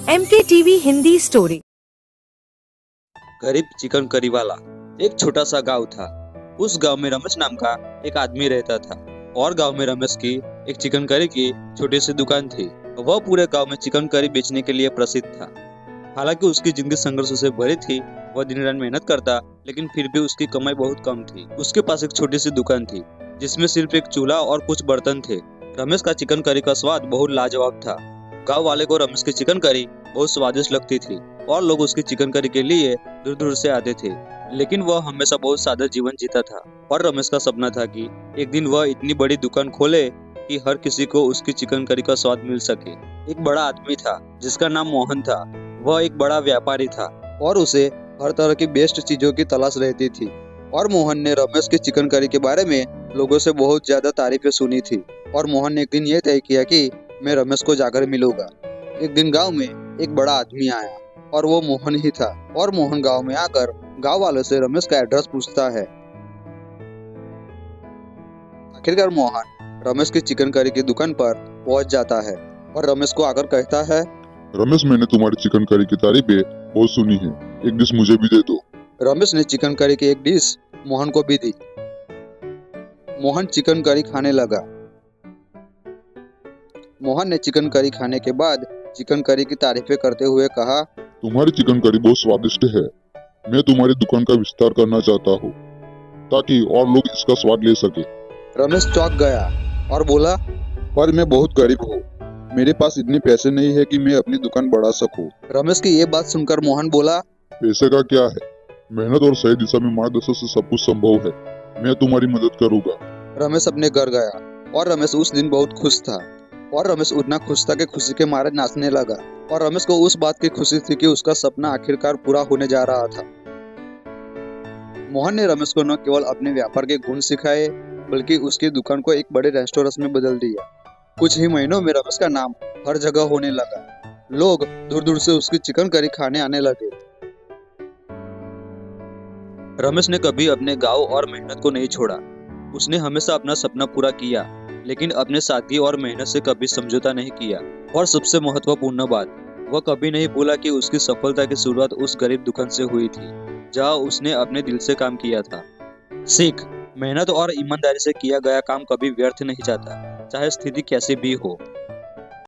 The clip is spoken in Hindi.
MKTV Hindi story. गरीब चिकन करी वाला। एक छोटा सा गांव था। उस गांव में रमेश नाम का एक आदमी रहता था और गांव में रमेश की एक चिकन करी की छोटी सी दुकान थी। वह पूरे गांव में चिकन करी बेचने के लिए प्रसिद्ध था। हालांकि उसकी जिंदगी संघर्षों से भरी थी। वह दिन रात मेहनत करता, लेकिन फिर भी उसकी कमाई बहुत कम थी। उसके पास एक छोटी सी दुकान थी जिसमें सिर्फ एक चूल्हा और कुछ बर्तन थे। रमेश का चिकन करी का स्वाद बहुत लाजवाब था। गांव वाले को रमेश की चिकन करी बहुत स्वादिष्ट लगती थी और लोग उसकी चिकन करी के लिए दूर दूर से आते थे। लेकिन वह हमेशा बहुत सादा जीवन जीता था और रमेश का सपना था कि एक दिन वह इतनी बड़ी दुकान खोले कि हर किसी को उसकी चिकन करी का स्वाद मिल सके। एक बड़ा आदमी था जिसका नाम मोहन था। वह एक बड़ा व्यापारी था और उसे हर तरह की बेस्ट चीजों की तलाश रहती थी। और मोहन ने रमेश की चिकन करी के बारे में लोगों से बहुत ज्यादा तारीफें सुनी थी। और मोहन ने एक दिन ये तय किया कि मैं रमेश को जाकर मिलूंगा। एक दिन गांव में एक बड़ा आदमी आया और वो मोहन ही था। और मोहन गांव में आकर गांव वालों से रमेश का एड्रेस पूछता है। आखिरकार मोहन रमेश की चिकन करी की दुकान पर पहुंच जाता है और रमेश को आकर कहता है, रमेश, मैंने तुम्हारी चिकन करी की तारीफें बहुत सुनी है, एक डिश मुझे भी दे दो। रमेश ने चिकन करी की एक डिश मोहन को भी दी। मोहन चिकन करी खाने लगा। मोहन ने चिकन करी खाने के बाद चिकन करी की तारीफें करते हुए कहा, तुम्हारी चिकन करी बहुत स्वादिष्ट है। मैं तुम्हारी दुकान का विस्तार करना चाहता हूँ ताकि और लोग इसका स्वाद ले सके। रमेश चौंक गया और बोला, पर मैं बहुत गरीब हूँ, मेरे पास इतने पैसे नहीं है कि मैं अपनी दुकान बढ़ा सकूं। रमेश की ये बात सुनकर मोहन बोला, पैसे का क्या है, मेहनत और सही दिशा में मार्गदर्शन से सब कुछ संभव है। मैं तुम्हारी मदद करूंगा। रमेश अपने घर गया और रमेश उस दिन बहुत खुश था। और रमेश उतना खुश था कि खुशी के मारे नाचने लगा। और रमेश को उस बात की खुशी थी कि उसका सपना आखिरकार पूरा होने जा रहा था। मोहन ने रमेश को न केवल अपने व्यापार के गुण सिखाए बल्कि उसकी दुकान को एक बड़े रेस्टोरेंट में बदल दिया। कुछ ही महीनों में रमेश का नाम हर जगह होने लगा। लोग दूर दूर से उसकी चिकन करी खाने आने लगे। रमेश ने कभी अपने गांव और मेहनत को नहीं छोड़ा। उसने हमेशा अपना सपना पूरा किया, लेकिन अपने साथी और मेहनत से कभी समझौता नहीं किया। और सबसे महत्वपूर्ण बात, वह कभी नहीं भूला कि उसकी सफलता की शुरुआत उस गरीब दुकान से हुई थी जहां उसने अपने दिल से काम किया था। सीख, मेहनत और ईमानदारी से किया गया काम कभी व्यर्थ नहीं जाता, चाहे स्थिति कैसी भी हो।